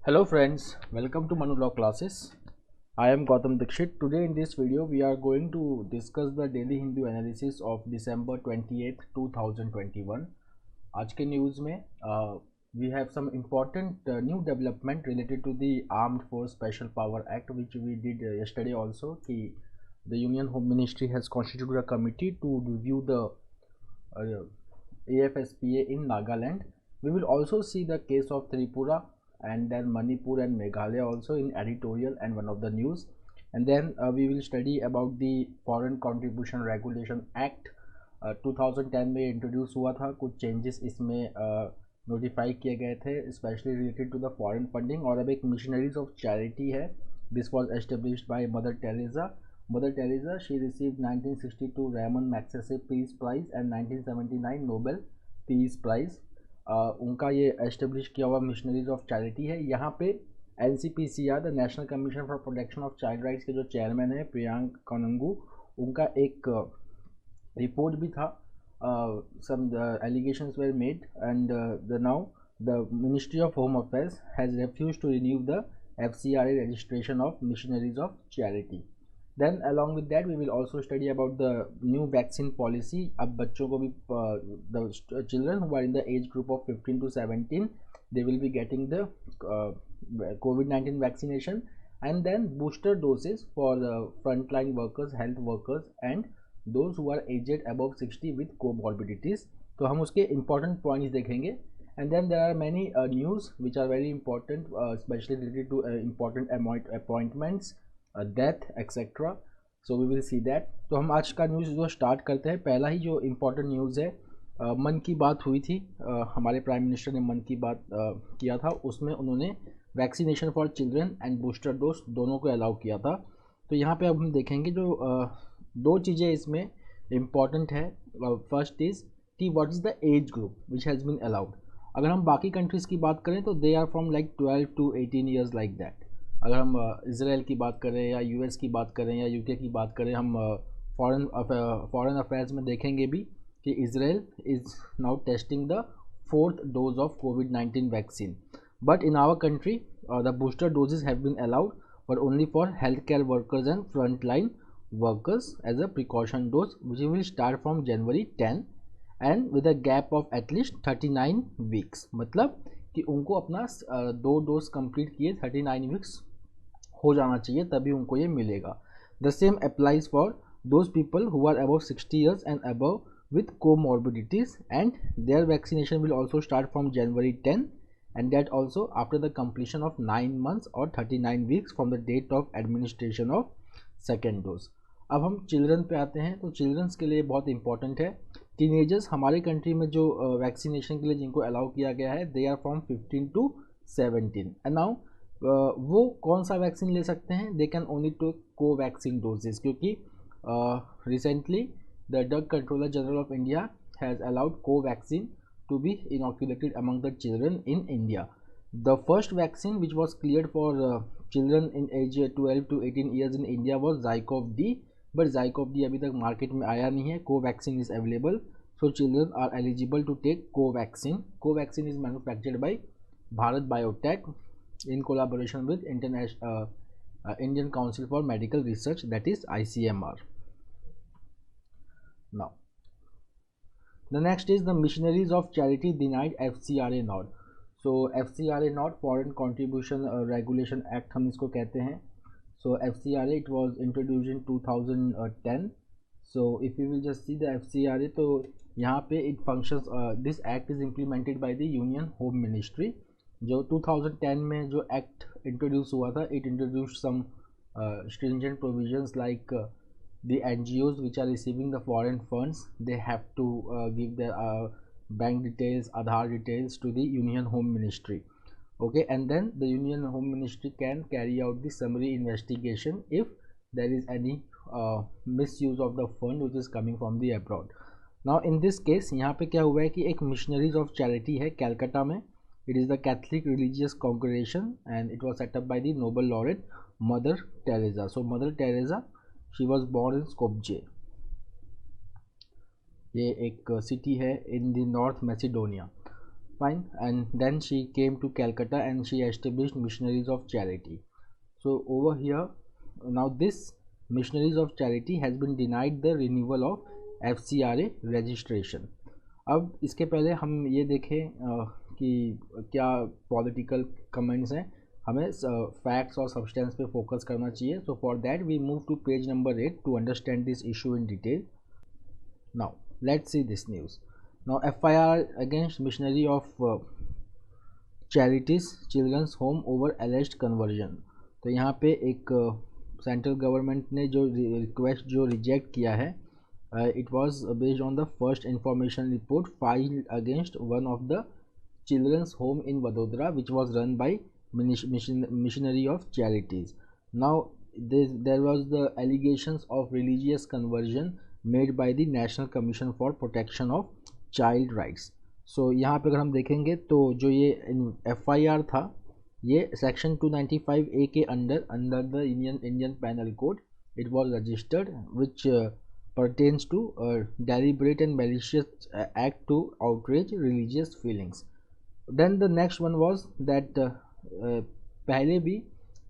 Hello friends, welcome to Manu Law classes. I am Gautam Dikshit. Today in this video we are going to discuss the Daily Hindu analysis of December 28th, 2021. आज के news में we have some important new development related to the Armed Force Special Power Act which we did yesterday also. कि the Union Home Ministry has constituted a committee to review the AFSPA in Nagaland. We will also see the case of Tripura and then Manipur and Meghalaya also in editorial and one of the news, and then we will study about the Foreign Contribution Regulation Act 2010 में introduce हुआ था. कुछ changes इसमें notify किए गए थे specially related to the foreign funding. और अब एक मिशनरीज ऑफ चैरिटी है. This was established by Mother Teresa. She received 1962 Ramon Magsaysay peace prize and 1979 Nobel peace prize. उनका ये एस्टेब्लिश किया हुआ मिशनरीज ऑफ चैरिटी है. यहाँ पे NCPCR the national commission for protection of child rights के जो चेयरमैन है प्रियांक कनंगू, उनका एक रिपोर्ट भी था. Some allegations were made and now the ministry of home affairs has refuse to renew the FCRA registration of missionaries of charity. Then along with that we will also study about the new vaccine policy. अब बच्चों को भी the children who are in the age group of 15 to 17 they will be getting the COVID-19 vaccination, and then booster doses for frontline workers, health workers and those who are aged above 60 with comorbidities. तो हम उसके important points देखेंगे. And then there are many news which are very important, especially related to important appointments, death etc. So we will see that. तो हम आज का news जो start करते हैं. पहला ही जो इम्पोर्टेंट न्यूज़ है, मन की बात हुई थी. हमारे प्राइम मिनिस्टर ने मन की बात किया था. उसमें उन्होंने vaccination for children and booster dose दोनों को अलाउ किया था. तो यहाँ पे अब हम देखेंगे जो दो चीज़ें इसमें इम्पॉर्टेंट है. फर्स्ट इज़ कि what is the age group which has been allowed. अगर हम बाकी कंट्रीज़ की बात करें तो they are from like 12 to 18 years like that. अगर हम इसराइल की बात करें या US की बात करें या UK की बात करें, हम फॉरेन अफेयर्स में देखेंगे भी कि Israel is now testing the 4th dose of COVID-19 vaccine. But in our country the booster doses have been allowed but only for health care workers and front line workers as a precaution dose which will start from January 10 and with a gap of at least 39 weeks. मतलब कि उनको अपना 2 dose complete किए 39 weeks हो जाना चाहिए तभी उनको ये मिलेगा. The same applies for those people who are above 60 years and above with comorbidities and their vaccination will also start from January 10 and that also after the completion of 9 months और 39 weeks from the date of administration of second dose. अब हम children पे आते हैं. तो children's के लिए बहुत इंपॉर्टेंट है. टीनेजर्स हमारे कंट्री में जो वैक्सीनेशन के लिए जिनको अलाउ किया गया है they are from 15 to 17 and now वो कौन सा वैक्सीन ले सकते हैं. They can only take Covaxin doses, क्योंकि recently the drug controller general of India has allowed Covaxin to be inoculated among the children in India. The first vaccine which was cleared for children in age 12 to 18 years in India was ZyCoV-D, but ZyCoV-D अभी तक market में आया नहीं है. Covaxin is available, so children are eligible to take Covaxin. Covaxin is manufactured by Bharat Biotech in collaboration with Indian Council for Medical Research, that is ICMR. Now the next is the missionaries of charity denied FCRA nod. So FCRA nod, Foreign Contribution Regulation Act हम इसको कहते हैं. So FCRA it was introduced in 2010. So if you will just see the FCRA, तो यहाँ पे it functions, this act is implemented by the Union Home Ministry. जो 2010 में जो एक्ट इंट्रोड्यूस हुआ था, it introduce some stringent provisions like the NGOs which are receiving the foreign funds, they have to give their bank details, Aadhaar details to the Union Home Ministry. Okay, and then the Union Home Ministry can carry out the summary investigation if there is any misuse of the fund which is coming from the abroad. Now in this case यहाँ पे क्या हुआ है कि एक missionaries of charity है कैलकाटा में. It is the Catholic Religious Congregation and it was set up by the Nobel laureate Mother Teresa. So Mother Teresa, she was born in Skopje. ये एक सिटी है in the north Macedonia. fine. And then she came to Calcutta and she established missionaries of charity. So over here, now this missionaries of charity has been denied the renewal of FCRA registration. अब इसके पहले हम ये देखें कि क्या political comments हैं, हमें फैक्ट्स और सब्सटेंस पे फोकस करना चाहिए. So for that we move to page number 8 to understand this issue in detail. Now let's see this news. Now FIR against missionary of charities children's home over alleged conversion. तो यहाँ पे एक central government ने जो request जो reject किया है, it was based on the first information report filed against one of the children's home in Vadodara, which was run by missionary of charities. Now there was the allegations of religious conversion made by the National Commission for Protection of Child Rights. So यहाँ पे अगर हम देखेंगे तो जो ये FIR था, ये सेक्शन 295A के under the Indian penal code it was registered, which pertains to deliberate and malicious act to outrage religious feelings. Then the next one was that पहले भी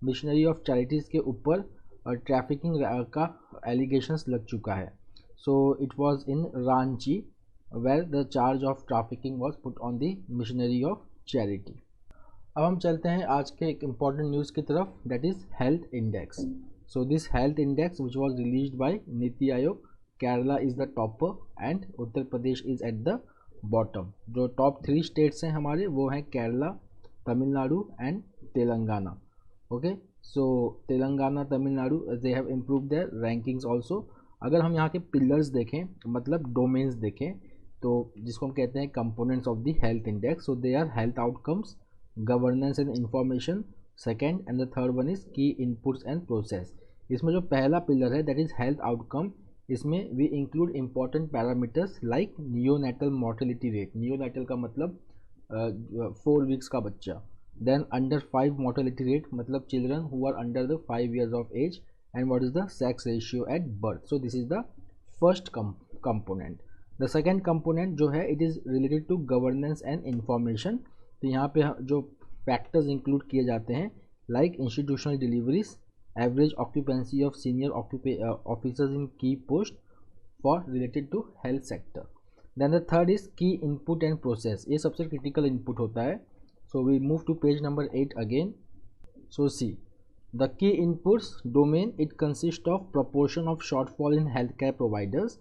मिशनरी ऑफ चैरिटीज़ के ऊपर trafficking का allegations लग चुका है. So it was in Ranchi where the charge of trafficking was put on the missionary of charity. अब हम चलते हैं आज के एक इम्पॉर्टेंट न्यूज़ की तरफ, that is health index. So this health index which was released by NITI Aayog, Kerala is the topper and Uttar Pradesh is at the bottom. जो टॉप 3 स्टेट्स हैं हमारे वो हैं Kerala, Tamil Nadu and Telangana. Okay, so Telangana, Tamil Nadu they have improve their rankings also. अगर हम यहाँ के pillars देखें, मतलब डोमेन्स देखें, तो जिसको हम कहते हैं components of the health index, so they are health outcomes, governance and information second, and the third one is key inputs and process. इसमें जो पहला पिलर है दैट इज़ हेल्थ आउटकम, इसमें we include important parameters like neonatal mortality rate. Neonatal का मतलब 4 weeks का बच्चा. Then under 5 mortality rate, मतलब children who are under the 5 years of age, and what is the sex ratio at birth. So this is the first component. The second component जो है it is related to governance and information. तो यहाँ पे जो factors include किए जाते हैं like institutional deliveries, average occupancy of senior officers in key post for related to health sector. Then the third is key input and process. ये सबसे critical input होता है. So we move to page number 8 again. So see the key inputs domain, it consists of proportion of shortfall in healthcare providers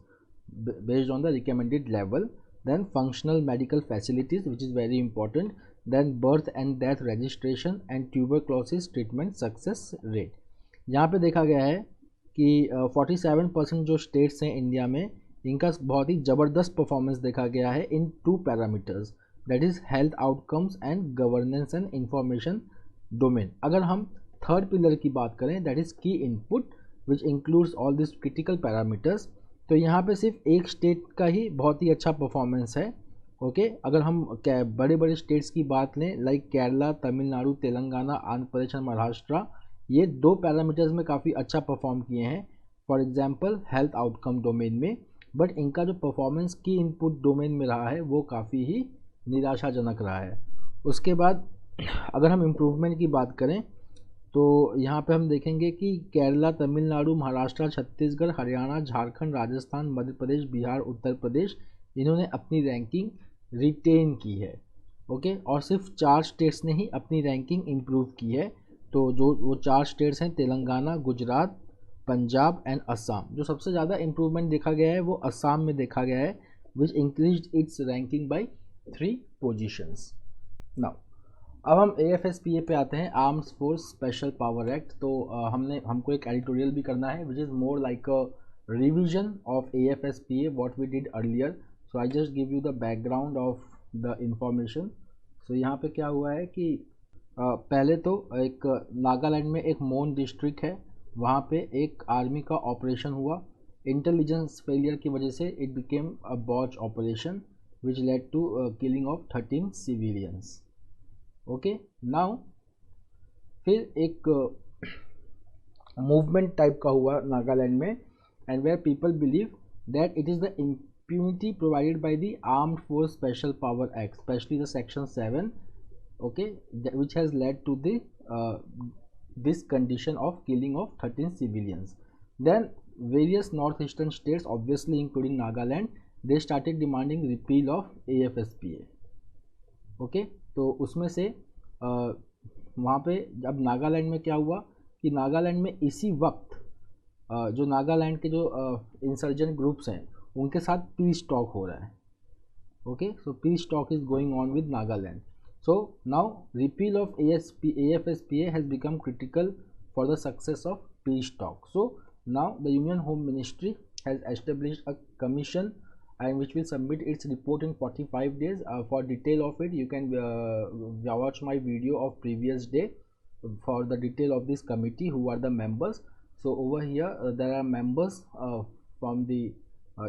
based on the recommended level. Then functional medical facilities, which is very important. Then birth and death registration and tuberculosis treatment success rate. यहाँ पे देखा गया है कि 47% जो states हैं India में, इनका बहुत ही ज़बरदस्त परफॉर्मेंस देखा गया है इन 2 parameters, that is health outcomes and governance and information domain. अगर हम थर्ड पिलर की बात करें दैट इज़ की input which includes all this critical parameters, तो यहाँ पे सिर्फ एक स्टेट का ही बहुत ही अच्छा परफॉर्मेंस है. ओके, अगर हम बड़े बड़े स्टेट्स की बात लें लाइक केरला, तमिलनाडु, तेलंगाना, आंध्र प्रदेश और महाराष्ट्र, ये 2 पैरामीटर्स में काफ़ी अच्छा परफॉर्म किए हैं for example health outcome domain में, बट इनका जो परफॉर्मेंस की इनपुट डोमेन में रहा है वो काफ़ी ही निराशाजनक रहा है. उसके बाद अगर हम इम्प्रूवमेंट की बात करें तो यहाँ पे हम देखेंगे कि केरला, तमिलनाडु, महाराष्ट्र, छत्तीसगढ़, हरियाणा, झारखंड, राजस्थान, मध्य प्रदेश, बिहार, उत्तर प्रदेश, इन्होंने अपनी रैंकिंग रिटेन की है. ओके, और सिर्फ 4 स्टेट्स ने ही अपनी रैंकिंग इम्प्रूव की है. तो जो वो 4 स्टेट्स हैं तेलंगाना, गुजरात, पंजाब एंड असम. जो सबसे ज़्यादा इम्प्रूवमेंट देखा गया है वो असम में देखा गया है, which increased its ranking by 3 positions. Now अब हम AFSPA पे आते हैं, arms force special power act. तो हमको एक एडिटोरियल भी करना है which is more like a revision of AFSPA what we did earlier. So I just give you the background of the information. So यहाँ पे क्या हुआ है कि पहले तो एक नागालैंड में एक मोन डिस्ट्रिक्ट है, वहाँ पे एक आर्मी का ऑपरेशन हुआ. इंटेलिजेंस फेलियर की वजह से it became a botch operation which led to killing of 13 civilians. Okay, now फिर एक मूवमेंट टाइप का हुआ नागालैंड में, and where people believe that it is the impunity provided by the Armed Force Special Power Act, especially the Section 7, okay, which has led to the this condition of killing of 13 civilians. Then various northeastern states, obviously including Nagaland, they started demanding repeal of AFSPA. Okay तो उसमें से वहाँ पे अब नागालैंड में क्या हुआ कि नागालैंड में इसी वक्त जो नागालैंड के जो इंसर्जेंट ग्रुप्स हैं उनके साथ पीस टॉक हो रहा है. Okay, so piece talk is going on with Nagaland. So now repeal of AFSPA has become critical for the success of peace talk. So now the Union Home Ministry has established a commission and which will submit its report in 45 days. For detail of it, you can watch my video of previous day for the detail of this committee, who are the members. So over here there are members from the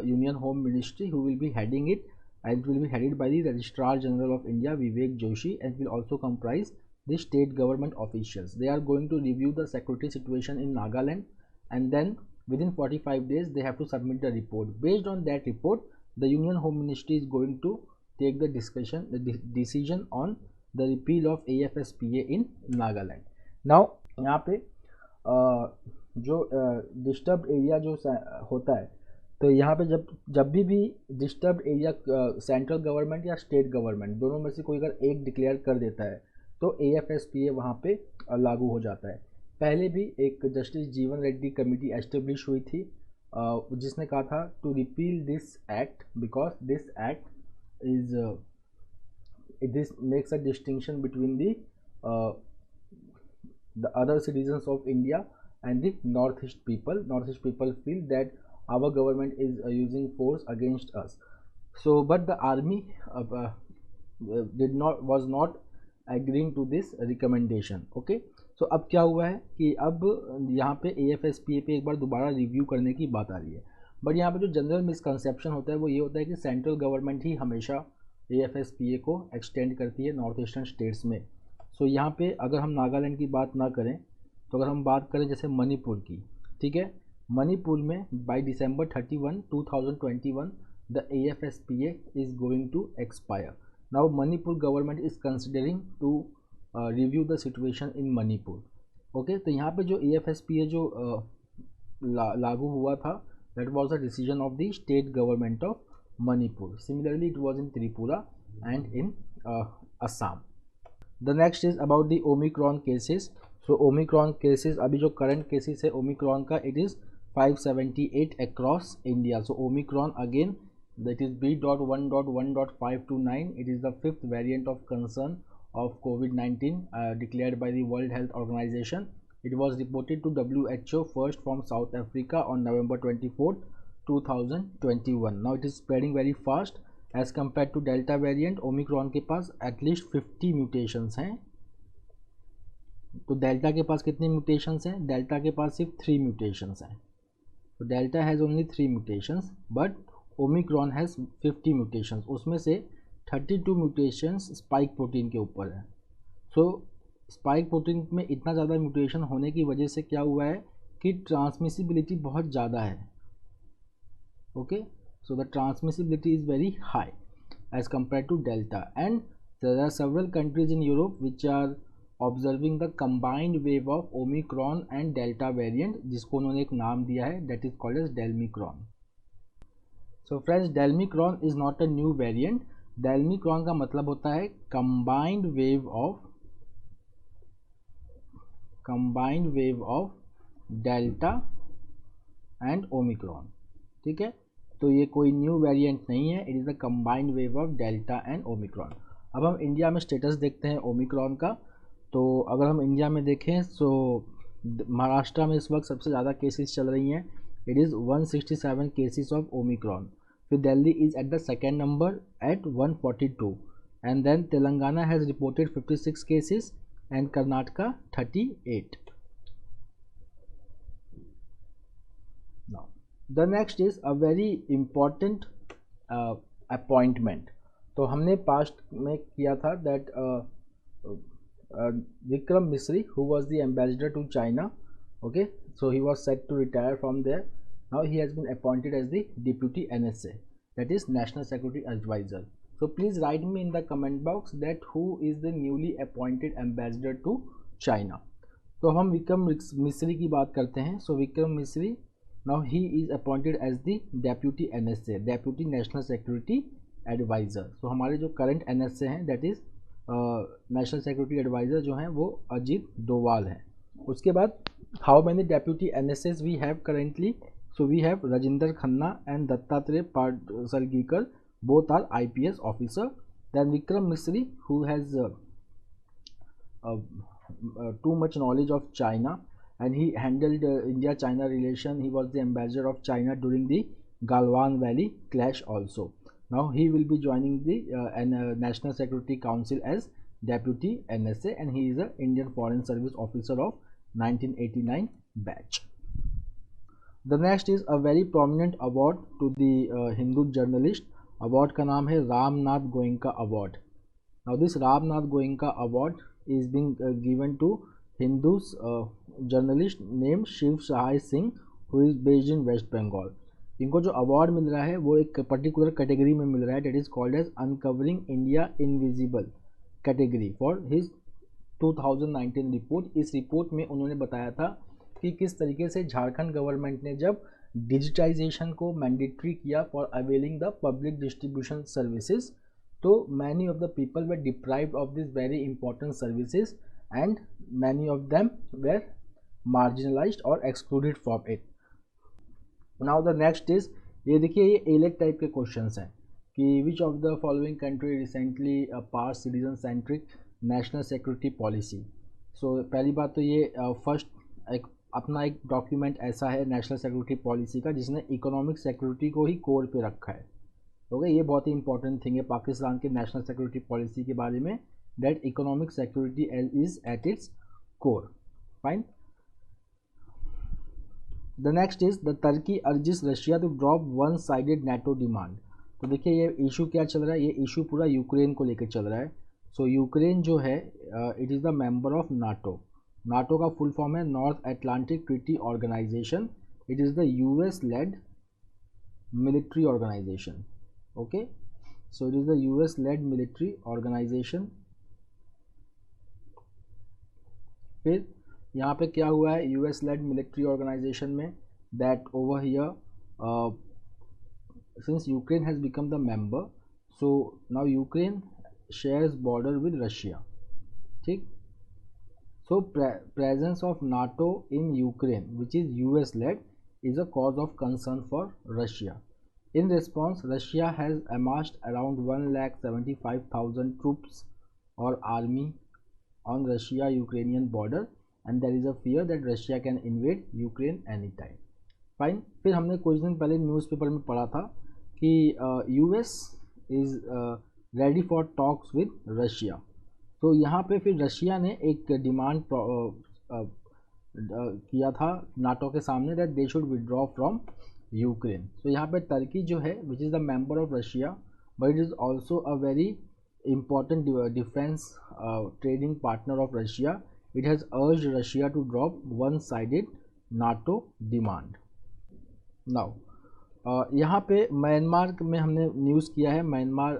Union Home Ministry who will be heading it, and it will be headed by the Registrar General of India, Vivek Joshi, and will also comprise the state government officials. They are going to review the security situation in Nagaland, and then within 45 days they have to submit the report. Based on that report, the Union Home Ministry is going to take the decision on the repeal of AFSPA in Nagaland. Now यहाँ पे जो disturb area जो होता है, तो यहाँ पे जब भी डिस्टर्ब एरिया सेंट्रल गवर्नमेंट या स्टेट गवर्नमेंट दोनों में से कोई अगर एक डिक्लेयर कर देता है तो AFSPA वहाँ पे लागू हो जाता है. पहले भी एक जस्टिस जीवन रेड्डी कमेटी एस्टेब्लिश हुई थी जिसने कहा था to repeal this act because this act is this makes a distinction between the other citizens of India and the north east people. North east people feel that our government is using force against us. So but the army was not agreeing to this recommendation. Okay, so अब क्या हुआ है कि अब यहाँ पे AFSPA पे एक बार दोबारा रिव्यू करने की बात आ रही है. बट यहाँ पे जो जनरल मिसकंसेप्शन होता है वो ये होता है कि सेंट्रल गवर्नमेंट ही हमेशा AFSPA को एक्सटेंड करती है नॉर्थ ईस्टर्न स्टेट्स में. सो यहाँ पे अगर हम नागालैंड की बात ना करें तो अगर हम बात करें जैसे मणिपुर की, ठीक है, मणिपुर में bye December 31, 2021 the AFSPA is going to expire. Now Manipur government is considering to review the situation in Manipur. Okay, तो यहाँ पे जो AFSPA जो लागू हुआ था, that was a decision of the state government of Manipur. Similarly it was in Tripura and in Assam. The next is about the Omicron cases. So Omicron cases, अभी जो current cases है Omicron का, it is 578 across India. So Omicron again, that is B.1.1.529. It is the fifth variant of concern of COVID-19 declared by the World Health Organization. It was reported to WHO first from South Africa on November 24th, 2021. Now it is spreading very fast as compared to Delta variant. Omicron के पास at least 50 mutations हैं. तो delta के पास कितने mutations हैं? Delta के पास सिर्फ 3 mutations हैं. तो delta has only 3 mutations but Omicron has 50 mutations. उसमें से 32 म्यूटेशंस स्पाइक प्रोटीन के ऊपर है. सो स्पाइक प्रोटीन में इतना ज़्यादा म्यूटेशन होने की वजह से क्या हुआ है कि ट्रांसमिसिबिलिटी बहुत ज़्यादा है. Okay, so the transmissibility is very high as compare to Delta. And there are several countries in Europe which are observing the combined wave of Omicron and Delta variant, जिसको उन्होंने एक नाम दिया है, that is called as Delmicron. So friends, Delmicron is not a new variant. Delmicron का मतलब होता है combined wave of Delta and Omicron. ठीक है, तो ये कोई न्यू वेरिएंट नहीं है, it is the combined wave of Delta and Omicron. अब हम इंडिया में स्टेटस देखते हैं ओमिक्रॉन का. तो अगर हम इंडिया में देखें तो महाराष्ट्र में इस वक्त सबसे ज़्यादा केसेस चल रही हैं. It is 167 cases of Omicron. फिर Delhi is at the second number at 142 and then Telangana has reported 56 cases and Karnataka 38. Now the next is a very important appointment. तो हमने पास्ट में किया था that Vikram Misri, who was the ambassador to China, okay, so he was set to retire from there. Now he has been appointed as the deputy NSA. that is National Security Advisor. So please write me in the comment box that who is the newly appointed ambassador to China. तो हम विक्रम मिस्री की बात करते हैं. So Vikram Misri, now he is appointed as the deputy NSA, deputy National Security Advisor. So हमारे जो current NSA हैं that is national security adviser जो हैं वो अजीत डोवाल हैं. उसके बाद how many deputy NSAs we have currently. So we have Rajendra Khanna and Dattatreya Padsalgikar, both are IPS officer. Then Vikram Misri who has too much knowledge of China and he handled India-China relation. He was the ambassador of China during the Galwan Valley clash also. Now he will be joining the National Security Council as Deputy NSA and he is a Indian Foreign Service Officer of 1989 batch. The next is a very prominent award to the Hindu journalist. Award का नाम है Ramnath Goenka award. Now this Ramnath Goenka award is being given to Hindus journalist named Shiv Sahai Singh who is based in West Bengal. इनको जो award मिल रहा है वो एक particular category में मिल रहा है, that is called as uncovering India invisible category for his 2019 report. इस रिपोर्ट में उन्होंने बताया था कि किस तरीके से झारखंड गवर्नमेंट ने जब डिजिटाइजेशन को मैंडेटरी किया for availing the public distribution services, तो many of the people were deprived of this very important services and many of them were marginalised और excluded from it. Now the next is, ये देखिए ये elite type के questions हैं कि which of the following country recently pass citizen centric national security policy. So पहली बात तो ये फर्स्ट एक अपना एक डॉक्यूमेंट ऐसा है नेशनल सिक्योरिटी पॉलिसी का जिसने इकोनॉमिक सिक्योरिटी को ही कोर पे रखा है. ओके, ये बहुत ही इंपॉर्टेंट थिंग है पाकिस्तान के नेशनल सिक्योरिटी पॉलिसी के बारे में, that economic security is at its core. Fine. The next is the Turkey urges Russia to drop one sided NATO demand. तो देखिए ये इशू क्या चल रहा है, ये इशू पूरा यूक्रेन को लेकर चल रहा है. सो यूक्रेन जो है it is the member of NATO. NATO का फुल फॉर्म है North Atlantic Treaty Organization. It is the US led military organization. Okay, so it is the US led military organization. फिर यहाँ पे क्या हुआ है US लेड मिलिट्री ऑर्गेनाइजेशन में, that over here since Ukraine has become the member, so now Ukraine shares border with Russia. ठीक. So presence of NATO in Ukraine, which is US led, is a cause of concern for Russia. In response, Russia has amassed around 1,75,000 troops or army on Russia-Ukrainian border, and there is a fear that Russia can invade Ukraine anytime. Fine. फिर हमने कुछ दिन पहले newspaper में पढ़ा था कि US is ready for talks with Russia. तो यहाँ पे फिर रशिया ने एक डिमांड किया था नाटो के सामने that they should withdraw from Ukraine. So यहाँ पे टर्की जो है which is the member of Russia but it is also a very important defence trading partner of Russia. It has urged Russia to drop one sided NATO demand. Now यहाँ पे Myanmar में हमने news किया है, Myanmar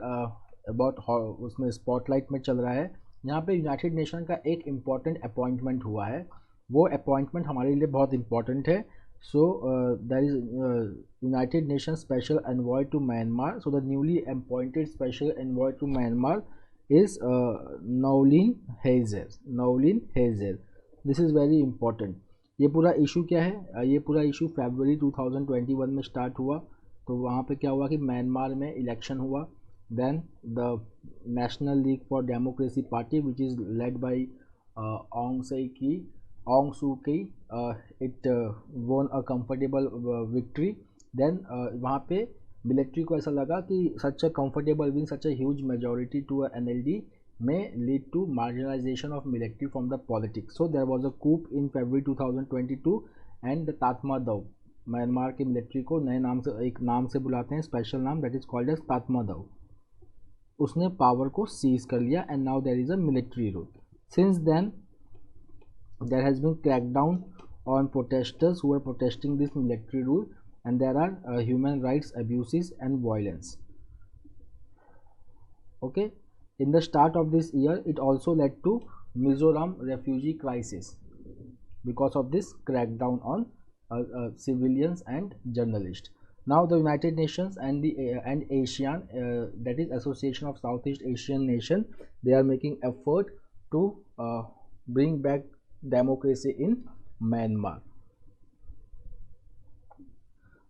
about उसमें spotlight में चल रहा है. यहाँ पे यूनाइटेड नेशन का एक इम्पॉर्टेंट अपॉइंटमेंट हुआ है, वो अपॉइंटमेंट हमारे लिए बहुत इम्पॉर्टेंट है. So that is United Nation special envoy to Myanmar. So the newly appointed special envoy to Myanmar is Noeleen Heyzer. Noeleen Heyzer, this is very important. ये पूरा इशू क्या है, ये पूरा इशू फरवरी 2021 में स्टार्ट हुआ. तो वहाँ पे क्या हुआ कि म्यांमार में इलेक्शन हुआ. Then the National League for Democracy Party, which is led by Aung Suu Kyi, it won a comfortable victory. Then वहाँ पे मिलिट्री को ऐसा लगा कि such a comfortable win, such a huge majority to a NLD may lead to marginalization of military from the politics. So there was a coup in February 2022 and the Tatmadaw, Myanmar के military को नए नाम से एक नाम से बुलाते हैं, स्पेशल नाम, that is called as Tatmadaw. उसने पावर को सीज कर लिया and now there is a military rule. Since then there has been crackdown on protesters who are protesting this military rule and there are human rights abuses and violence. Okay, in the start of this year it also led to Mizoram refugee crisis because of this crackdown on civilians and journalists. Now the United Nations and the and ASEAN, that is Association of Southeast Asian Nation, they are making effort to bring back democracy in Myanmar.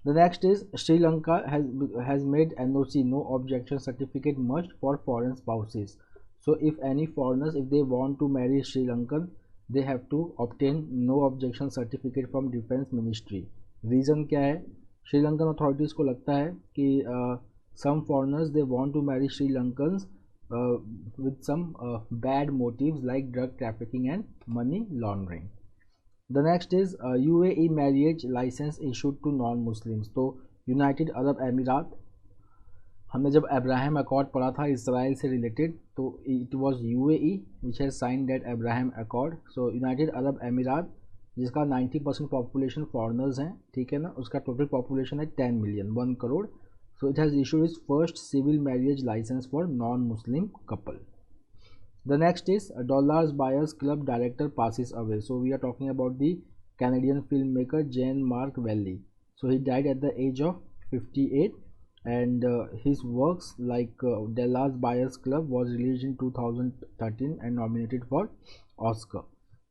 The next is Sri Lanka has made NOC, no objection certificate, must for foreign spouses. So if any foreigners, if they want to marry Sri Lankan, they have to obtain no objection certificate from Defense Ministry. Reason क्या है? Sri Lankan authorities को लगता है कि some foreigners they want to marry Sri Lankans with some bad motives like drug trafficking and money laundering. The next is UAE marriage license issued to non-Muslims. तो United Arab अमीरात, हमने जब Abraham accord पढ़ा था Israel से related, तो it was UAE which has sign that Abraham accord. So United Arab Emirates जिसका 90% population foreigners हैं, ठीक है ना, उसका टोटल पॉपुलेशन है 10 million, 1 crore. So it has issued is first civil marriage licence for non Muslim couple. The next is Dollars Buyers Club director passes away. So we are talking about the Canadian filmmaker Jean-Marc Vallée. So he died at the age of 58, and his works like Dallas Buyers Club was released in 2013 and nominated for Oscar.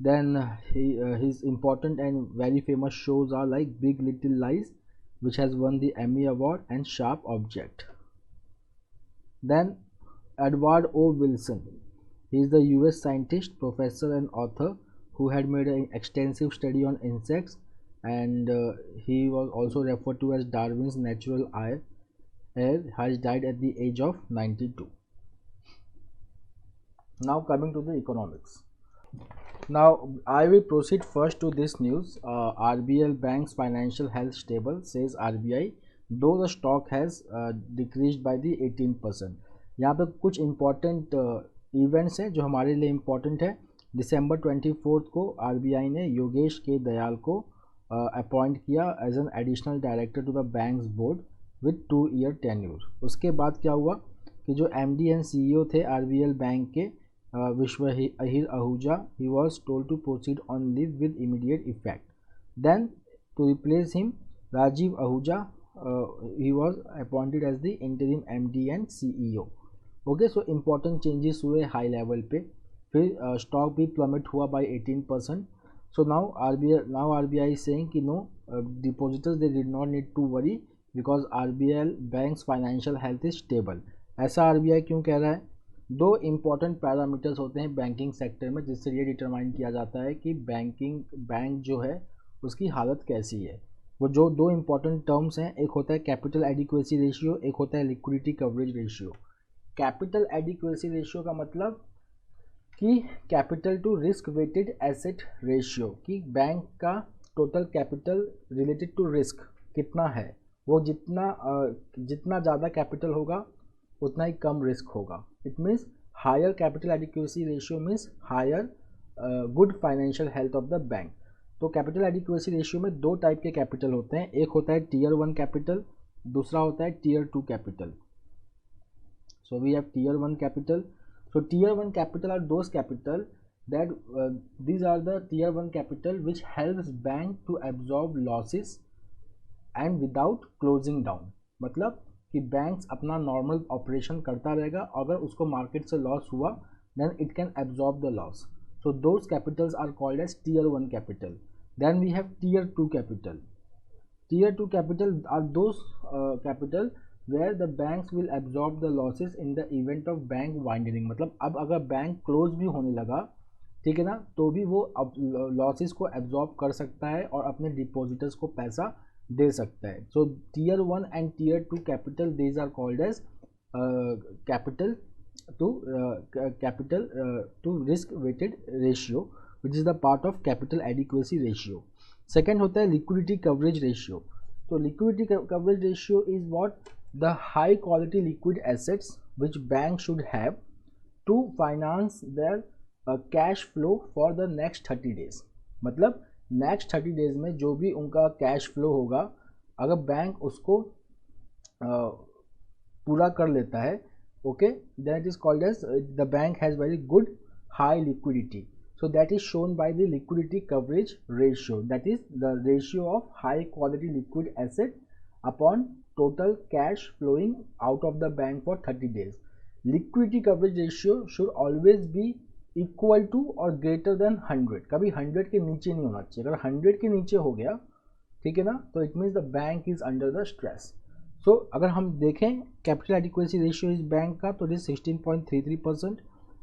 Then his important and very famous shows are like Big Little Lies, which has won the Emmy Award, and Sharp Object. Then Edward O. Wilson. He is the US scientist, professor and author who had made an extensive study on insects, and he was also referred to as Darwin's natural heir. Has died at the age of 92. Now coming to the economics. Now I will proceed first to this news. RBL Bank's financial health stable, says RBI, though the stock has decreased by the 18%. यहाँ पे कुछ important events हैं जो हमारे लिए important है. दिसंबर 24 को RBI ने योगेश के दयाल को अपॉइंट किया as an additional director to the bank's board with 2 year tenure. उसके बाद क्या हुआ कि जो एमडी एंड सीईओ थे आरबीएल बैंक के, Vishwavir Ahuja, he was told to proceed on leave with immediate effect. Then to replace him Rajeev Ahuja, he was appointed as the interim MD and CEO. Okay, so important changes हुए high level पे. फिर stock भी plummet हुआ bye 18%. So now RBI saying कि no, depositors they did not need to worry because RBL bank's financial health is stable. ऐसा RBI क्यों कह रहा है? 2 इम्पॉर्टेंट पैरामीटर्स होते हैं बैंकिंग सेक्टर में जिससे ये डिटरमाइन किया जाता है कि बैंक जो है उसकी हालत कैसी है. वो जो 2 इम्पॉर्टेंट टर्म्स हैं, एक होता है कैपिटल एडिक्वेसी रेशियो, एक होता है liquidity coverage ratio. Capital adequacy ratio का मतलब कि capital to risk weighted asset ratio, कि बैंक का total capital related to risk कितना है, वो जितना ज़्यादा कैपिटल होगा उतना ही कम रिस्क होगा. It means higher capital adequacy ratio means higher good financial health of the bank. तो कैपिटल एडिक्वेसी रेशियो में 2 टाइप के कैपिटल होते हैं. एक होता है टियर 1 कैपिटल, दूसरा होता है tier 2 capital. So we have tier 1 capital. So tier 1 capital are those capital that these are the tier 1 capital which helps bank to absorb losses and without closing down. मतलब कि banks अपना normal operation करता रहेगा, अगर उसको market से loss हुआ then it can absorb the loss. So those capitals are called as tier 1 capital. Then we have tier 2 capital. Tier 2 capital are those capital where the banks will absorb the losses in the event of bank winding. मतलब अब अगर bank close भी होने लगा, ठीक है ना, तो भी वो अब लॉसेस को एब्जॉर्ब कर सकता है और अपने डिपॉजिटर्स को पैसा दे सकता है. So tier 1 and tier 2 capital, these are called as capital to risk weighted ratio which is the part of capital adequacy ratio. Second होता है लिक्विडिटी कवरेज रेशियो. तो liquidity coverage ratio is what the high quality liquid assets which banks should have to finance their cash flow for the next 30 days. मतलब next 30 days में जो भी उनका cash flow होगा अगर बैंक उसको पूरा कर लेता है, okay, then it is called as the bank has very good high liquidity. So that is shown by the liquidity coverage ratio, that is the ratio of high quality liquid asset upon total cash flowing out of the bank for 30 days. Liquidity coverage ratio should always be equal to or greater than 100. कभी 100 के नीचे नहीं होना चाहिए. अगर 100 के नीचे हो गया, ठीक है ना, तो it means the bank is under the stress. So अगर हम देखें कैपिटल एडिक्वेसी रेशियो इस बैंक का, तो इट इज 16.33%,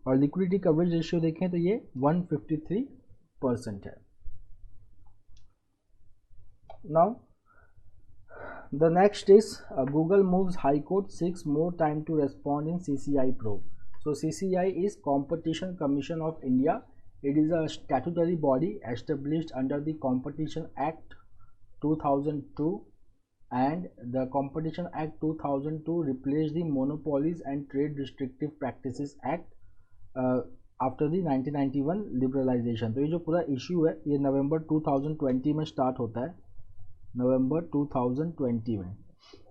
और लिक्विडिटी कवरेज रेशियो देखें तो ये 153% है. Now the next is Google moves high court 6 more time to respond in CCI probe. So CCI is Competition Commission of India. It is a statutory body established under the Competition Act 2002, and the Competition Act 2002 replaced the Monopolies and Trade Restrictive Practices Act after the 1991 liberalization. तो ये जो पूरा issue है ये नवंबर 2020 में start होता है, नवंबर 2020 में.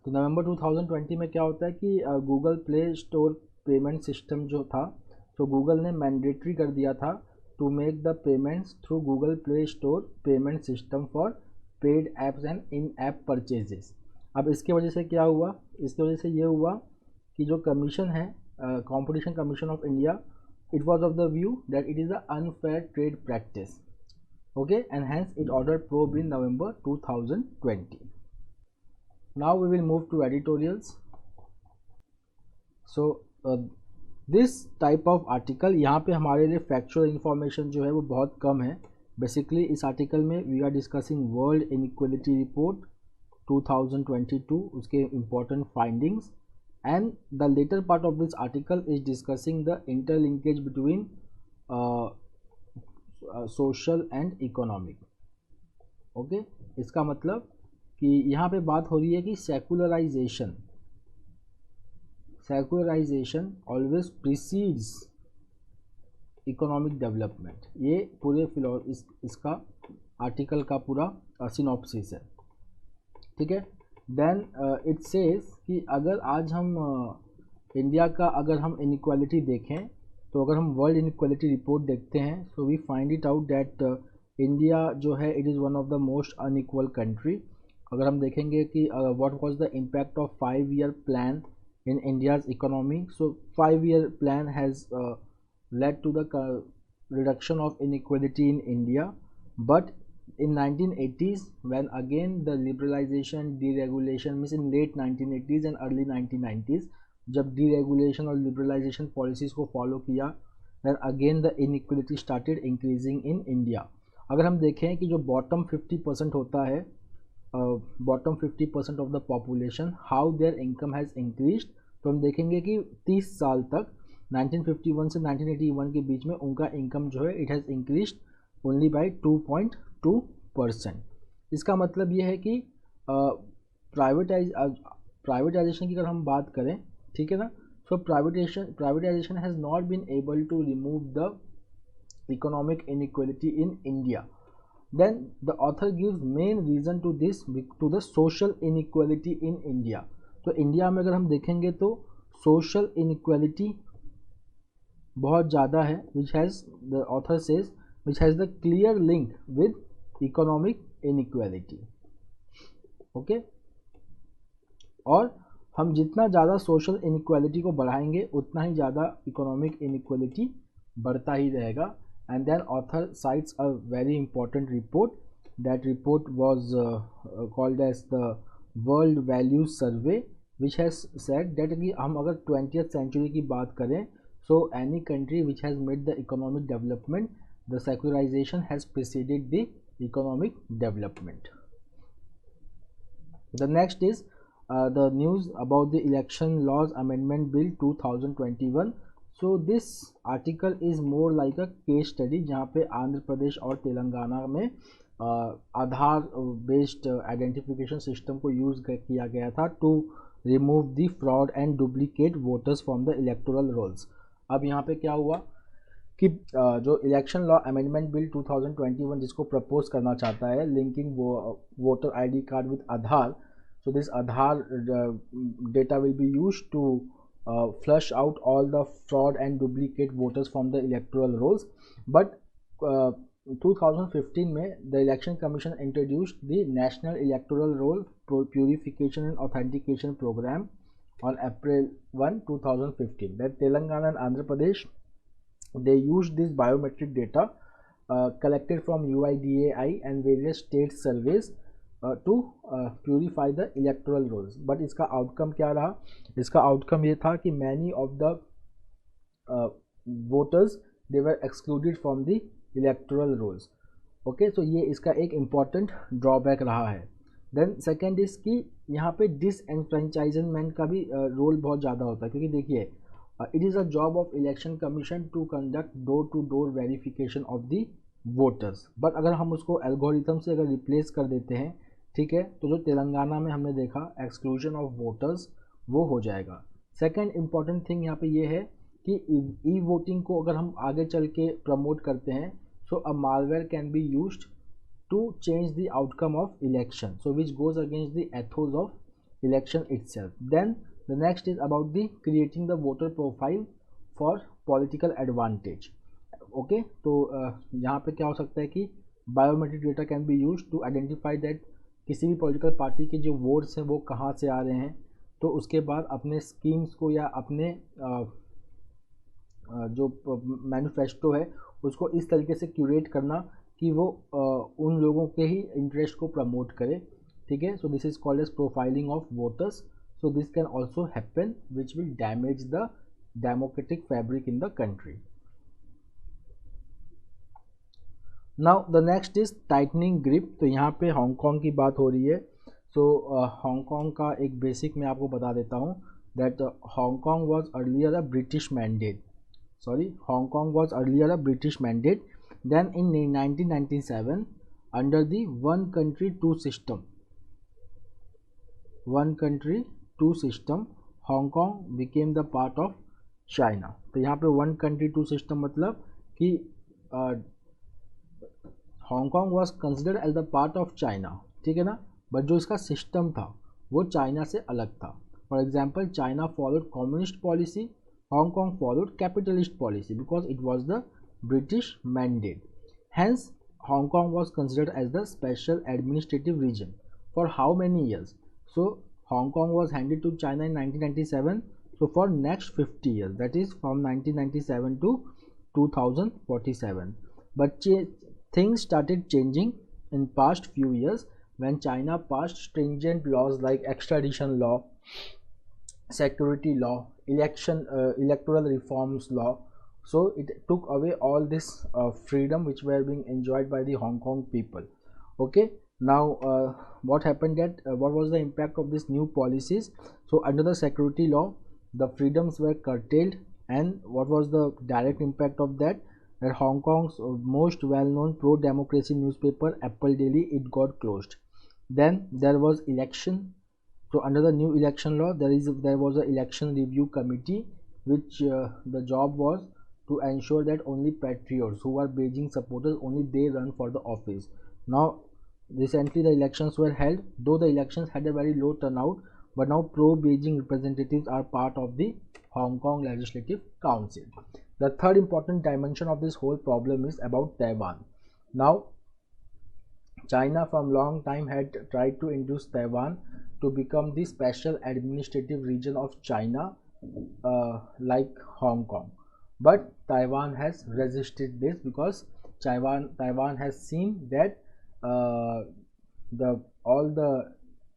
तो नवंबर 2020 में क्या होता है कि Google Play Store payment system जो था, तो गूगल ने मैंडेटरी कर दिया था to make the payments through Google Play Store payment system for paid apps and in app purchases. अब इसके वजह से क्या हुआ, इसकी वजह से ये हुआ कि जो कमीशन है, Competition Commission of India, it was of the view that it is a unfair trade practice, okay, and hence it order probe in November 2020. Now we will move to editorials. So this type of article, यहाँ पे हमारे लिए factual information जो है वो बहुत कम है. Basically इस आर्टिकल में we are discussing World Inequality Report 2022, उसके important findings, and the latter part of this article is discussing the interlinkage between social and economic. Okay, इसका मतलब कि यहाँ पे बात हो रही है कि secularisation always precedes economic development. ये पूरे इसका आर्टिकल का पूरा सिनॉप्सिस है, ठीक है. देन इट सेज कि अगर आज हम इंडिया का अगर हम इनइक्वालिटी देखें, तो अगर हम वर्ल्ड इनइक्वालिटी रिपोर्ट देखते हैं, so we find it out that India जो है it is one of the most unequal country. अगर हम देखेंगे कि what was the impact of 5-year plan in India's economy, so 5-year plan has led to the reduction of inequality in India. But in 1980s, when again the liberalization, deregulation, means in late 1980s and early 1990s, जब deregulation और liberalization policies को follow किया, then again the inequality started increasing in India. अगर हम देखें कि जो bottom 50% होता है, bottom 50% of the population, how their income has increased, तो हम देखेंगे कि 30 साल तक 1951 से 1981 के बीच में उनका इनकम जो है it has increased only by 2.2%. इसका मतलब ये है कि प्राइवेटाइजेशन की अगर हम बात करें, ठीक है ना, so privatisation has not been able to remove the economic inequality in India. Then the author gives main reason to this, to the social inequality in India. तो इंडिया में अगर हम देखेंगे तो सोशल इनइक्वालिटी बहुत ज़्यादा है, which has, the author says, which has the clear link with economic inequality. Okay, और हम जितना ज़्यादा सोशल इनइक्वालिटी को बढ़ाएंगे उतना ही ज़्यादा इकोनॉमिक इनइक्वालिटी बढ़ता ही रहेगा. And then author cites a very important report. That report was called as the World Values Survey, which has said that कि हम अगर 20th century की बात करें, so any country which has made the economic development, the secularization has preceded the economic development. The next is the news about the election laws amendment bill 2021. so this article is more like a case study, जहाँ पे आंध्र प्रदेश और तेलंगाना में Aadhaar based identification system को use किया गया था to remove the fraud and duplicate voters from the electoral rolls. अब यहाँ पे क्या हुआ कि जो इलेक्शन लॉ अमेंडमेंट बिल 2021 जिसको प्रपोज करना चाहता है linking voter ID card with Aadhaar, So this Aadhaar data will be used to flush out all the fraud and duplicate voters from the electoral rolls. But 2015 में the election commission introduced the national electoral roll purification and authentication program on April 1, 2015. That Telangana and Andhra Pradesh, they used this biometric data collected from UIDAI and various state surveys to purify the electoral rolls. But इसका outcome क्या रहा? इसका outcome ये था कि many of the voters they were excluded from the electoral rolls. Okay, so ये इसका एक important drawback रहा है. Then second is कि यहाँ पे disenfranchisement का भी रोल बहुत ज़्यादा होता है, क्योंकि देखिए it is a job of election commission to conduct door to door verification of the voters. But अगर हम उसको algorithm से अगर replace कर देते हैं, ठीक है, तो जो तेलंगाना में हमने देखा exclusion of voters वो हो जाएगा. Second important thing यहाँ पे ये है कि ई वोटिंग को अगर हम आगे चल के प्रमोट करते हैं, so a malware can be used to change the outcome of election, so which goes against the ethos of election itself. Then the next is about the creating the voter profile for political advantage. Okay, तो यहाँ पे क्या हो सकता है कि biometric data can be use to identify that किसी भी पॉलिटिकल पार्टी के जो वोट्स हैं वो कहाँ से आ रहे हैं, तो उसके बाद अपने स्कीम्स को या अपने जो मैनिफेस्टो है उसको इस तरीके से क्यूरेट करना कि वो उन लोगों के ही इंटरेस्ट को प्रमोट करे. ठीक है, so this is called as profiling of voters. So this can also happen, which will damage the democratic fabric in the country. Now the next is tightening grip. तो यहाँ पे हांगकांग की बात हो रही है. So हांगकांग का एक बेसिक मैं आपको बता देता हूँ that Hong Kong was earlier a British mandate. Hong Kong was earlier a British mandate. Then in 1997, under the one country two system, Hong Kong became the part of China. तो यहाँ पे one country to system मतलब कि Hong Kong was considered as the part of China, ठीक है ना, but जो इसका सिस्टम था वो चाइना से अलग था. For example China followed communist policy, Hong Kong followed capitalist policy because it was the British mandate. Hence Hong Kong was considered as the special administrative region for how many years. So Hong Kong was handed to China in 1997. So for next 50 years, that is from 1997 to 2047. But things started changing in past few years when China passed stringent laws like extradition law, security law, electoral reforms law. So it took away all this freedom which were being enjoyed by the Hong Kong people. Okay. Now what happened that what was the impact of these new policies? So under the security law the freedoms were curtailed, and what was the direct impact of that? That Hong Kong's most well-known pro-democracy newspaper Apple Daily, it got closed. Then there was election. So under the new election law there was an election review committee which the job was to ensure that only patriots who are Beijing supporters only they run for the office. Now recently the elections were held, though the elections had a very low turnout, but now pro-Beijing representatives are part of the Hong Kong Legislative Council. The third important dimension of this whole problem is about Taiwan. Now China from long time had tried to induce Taiwan to become the special administrative region of China like Hong Kong, but Taiwan has resisted this because Taiwan has seen that all the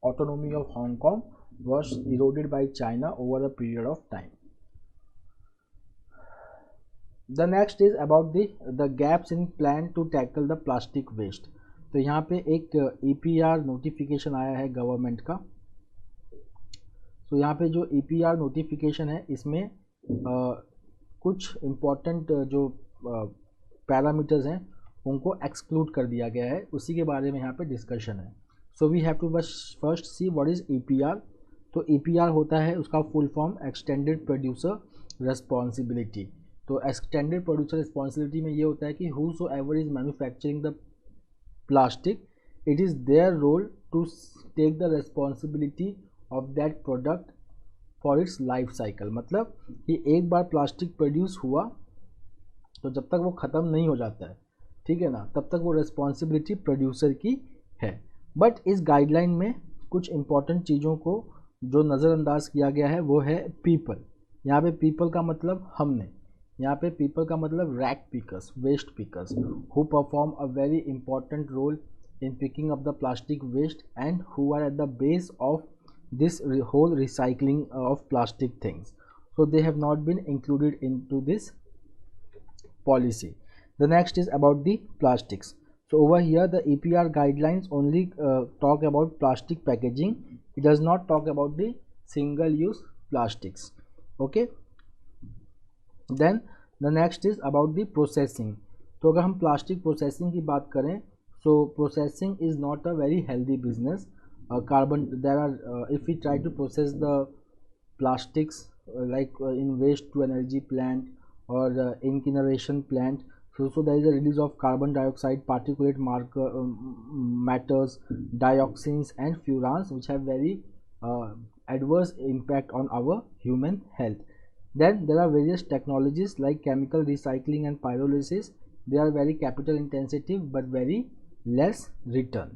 autonomy of Hong Kong was eroded by China over a period of time. The next is about the gaps in plan to tackle the plastic waste. तो यहाँ पे एक EPR notification आया है government का. तो यहाँ पे जो EPR नोटिफिकेशन है इसमें कुछ इम्पोर्टेंट जो पैरामीटर्स हैं उनको एक्सक्लूड कर दिया गया है, उसी के बारे में यहाँ पे डिस्कशन है. So we have to first see what is EPR. तो EPR होता है उसका full form extended producer responsibility. So extended producer responsibility में ये होता है कि whosoever is manufacturing the plastic, it is their role to take the responsibility of that product for its life cycle। मतलब कि एक बार plastic produce हुआ तो जब तक वो ख़त्म नहीं हो जाता है, ठीक है ना, तब तक वो रिस्पॉन्सिबिलिटी प्रोड्यूसर की है। बट इस गाइडलाइन में कुछ इंपॉर्टेंट चीज़ों को जो नज़रअंदाज किया गया है वो है पीपल। यहाँ पे पीपल का मतलब हमने, यहाँ पे पीपल का मतलब rag pickers, waste pickers, who perform a very important role in picking up the plastic waste and who are at the base of this whole recycling of plastic things. So they have not been included into this policy. The next is about the plastics. So over here the EPR guidelines only talk about plastic packaging. It does not talk about the single use plastics. Okay, then the next is about the processing. तो अगर हम plastic processing की बात करें, so processing is not a very healthy business. If we try to process the plastics in waste to energy plant or incineration plant, so there is a release of carbon dioxide, particulate matters, dioxins and furans, which have very adverse impact on our human health. Then there are various technologies like chemical recycling and pyrolysis. They are very capital intensive but very less return.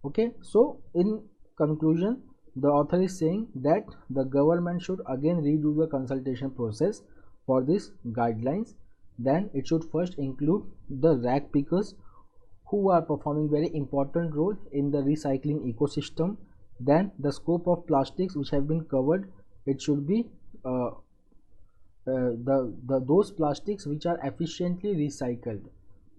Okay, so in conclusion, the author is saying that the government should again redo the consultation process for these guidelines. Then it should first include the rag pickers who are performing very important role in the recycling ecosystem. Then the scope of plastics which have been covered, it should be those plastics which are efficiently recycled.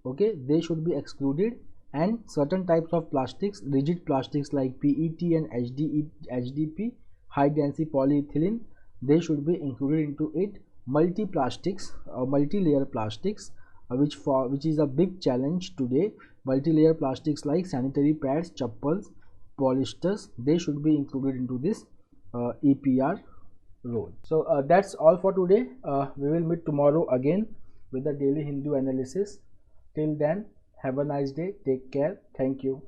Okay, they should be excluded, and certain types of plastics, rigid plastics like PET and HDP, high density polyethylene, they should be included into it. Multi-plastics, multi-layer plastics, which is a big challenge today. Multi-layer plastics like sanitary pads, chappals, polyesters, they should be included into this EPR role. So that's all for today. We will meet tomorrow again with the daily Hindu analysis. Till then, have a nice day. Take care. Thank you.